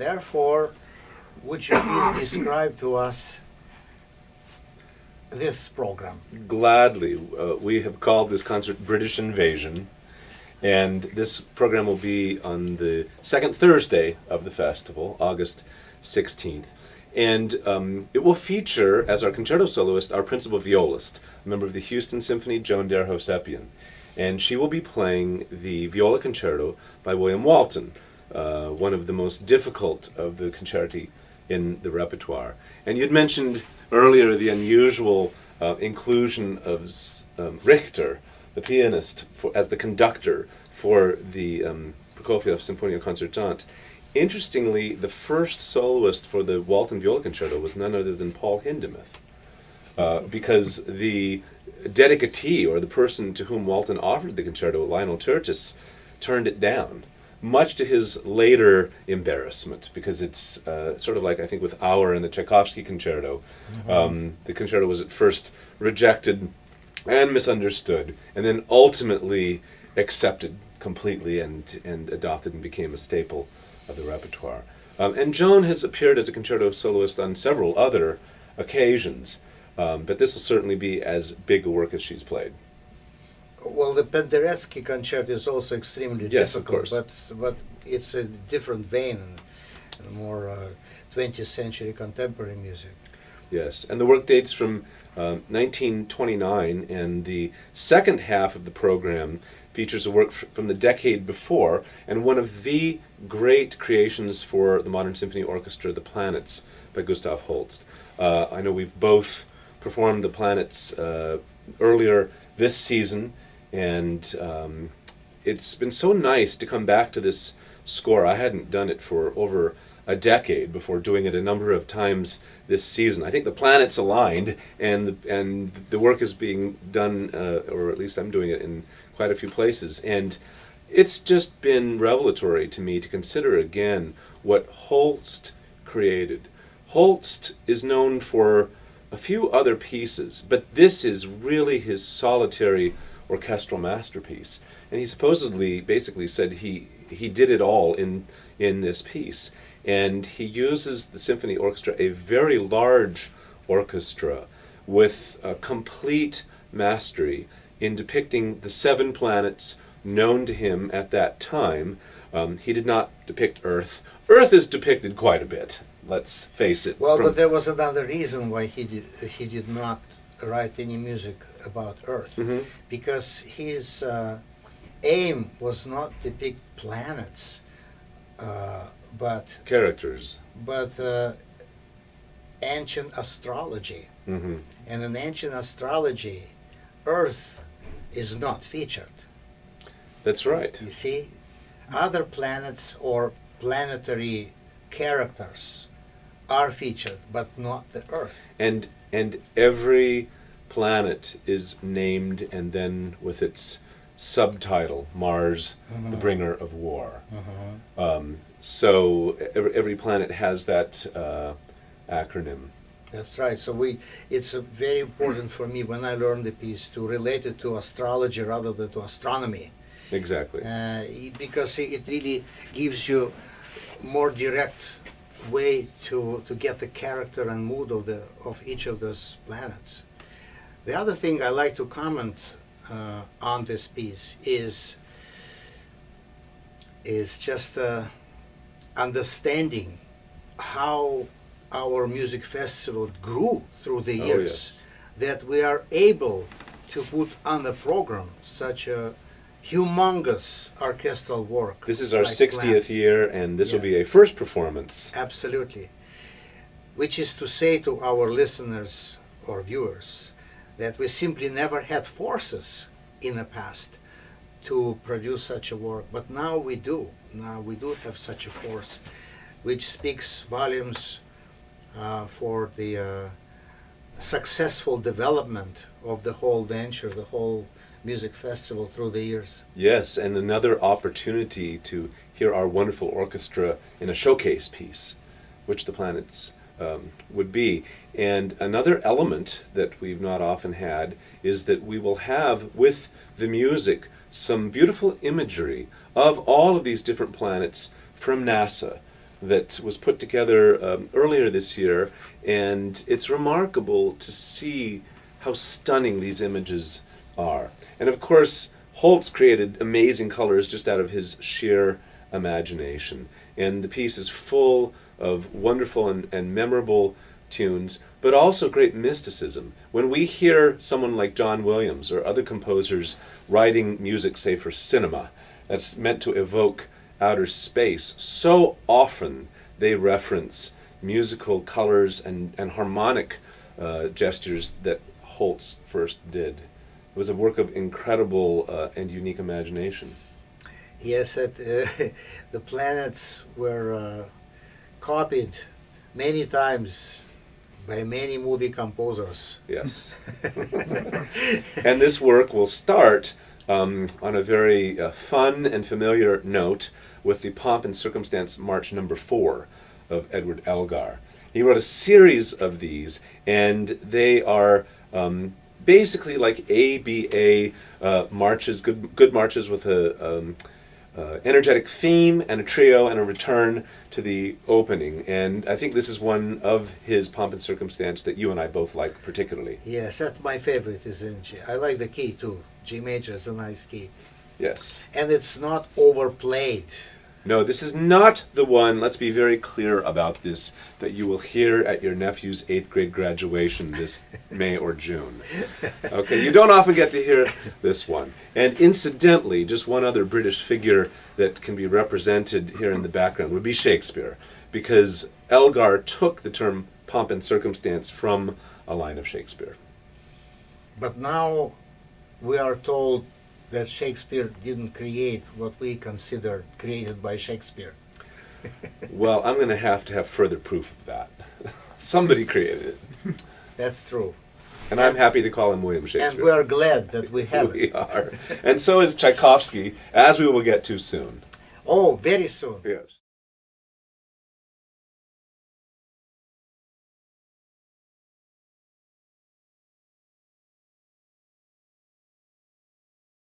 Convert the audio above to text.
Therefore, would you please describe to us this program? Gladly. We have called this concert British Invasion, and this program will be on the second Thursday of the festival, August 16th. And it will feature, as our concerto soloist, our principal violist, a member of the Houston Symphony, Joan Derhosepian. And she will be playing the Viola Concerto by William Walton, one of the most difficult of the concerti in the repertoire. And you'd mentioned earlier the unusual inclusion of Richter, the pianist, as the conductor for the Prokofiev Symphonia Concertante. Interestingly, the first soloist for the Walton Viola Concerto was none other than Paul Hindemith, because the dedicatee, or the person to whom Walton offered the concerto, Lionel Tertis, turned it down, much to his later embarrassment, because it's sort of like, I think, with Auer and the Tchaikovsky Concerto. The concerto was at first rejected and misunderstood, and then ultimately accepted completely and adopted and became a staple of the repertoire. And Joan has appeared as a concerto soloist on several other occasions, but this will certainly be as big a work as she's played. Well, the Penderecki concerto is also extremely Yes, of difficult, course. but it's a different vein, more 20th century contemporary music. Yes, and the work dates from 1929, and the second half of the program features a work from the decade before, and one of the great creations for the modern symphony orchestra, The Planets, by Gustav Holst. I know we've both performed The Planets earlier this season, and it's been so nice to come back to this score. I hadn't done it for over a decade before doing it a number of times this season. I think the planets aligned, and the work is being done, or at least I'm doing it in quite a few places, and it's just been revelatory to me to consider again what Holst created. Holst is known for a few other pieces, but this is really his solitary orchestral masterpiece, and he supposedly basically said he did it all in this piece. And he uses the symphony orchestra, a very large orchestra, with a complete mastery in depicting the 7 planets known to him at that time. He did not depict Earth. Earth is depicted quite a bit, let's face it. Well, but there was another reason why he did not write any music about Earth, because his aim was not to depict planets, but characters, but ancient astrology. And in ancient astrology, Earth is not featured. That's right. You see, other planets or planetary characters are featured, but not the Earth. And every planet is named, and then with its subtitle, Mars, the bringer of war. So every planet has that acronym. That's right. So it's very important for me when I learn the piece to relate it to astrology rather than to astronomy. Exactly. Because it really gives you more direct way to get the character and mood of each of those planets. The other thing I like to comment on this piece is just understanding how our music festival grew through the years, that we are able to put on the program such a humongous orchestral work. This is our like 60th Planet. year, and this will be a first performance. Absolutely. Which is to say to our listeners or viewers that we simply never had forces in the past to produce such a work, but now we do. Now we do have such a force, which speaks volumes for the successful development of the whole venture, the whole music festival through the years. Yes, and another opportunity to hear our wonderful orchestra in a showcase piece, which the Planets would be. And another element that we've not often had is that we will have with the music some beautiful imagery of all of these different planets from NASA. that was put together earlier this year, and it's remarkable to see how stunning these images are. And of course, Holst created amazing colors just out of his sheer imagination. And the piece is full of wonderful and memorable tunes, but also great mysticism. When we hear someone like John Williams or other composers writing music, say, for cinema, that's meant to evoke outer space, so often they reference musical colors and harmonic gestures that Holst first did. It was a work of incredible and unique imagination. Yes, the planets were copied many times by many movie composers. Yes. And this work will start on a very fun and familiar note with the Pomp and Circumstance March No. 4 of Edward Elgar. He wrote a series of these, and they are basically like ABA marches, good marches with a energetic theme and a trio and a return to the opening. And I think this is one of his Pomp and Circumstance that you and I both like particularly. Yes, that's my favorite, is in G. I like the key too. G major is a nice key. Yes. And it's not overplayed. No, this is not the one, let's be very clear about this, that you will hear at your nephew's 8th grade graduation this May or June. Okay, you don't often get to hear this one. And incidentally, just one other British figure that can be represented here in the background would be Shakespeare, because Elgar took the term pomp and circumstance from a line of Shakespeare. But now we are told that Shakespeare didn't create what we consider created by Shakespeare. Well, I'm going to have further proof of that. Somebody created it. That's true. And I'm happy to call him William Shakespeare. And we are glad that we have We it. are. And so is Tchaikovsky, as we will get to soon. Oh, very soon. Yes.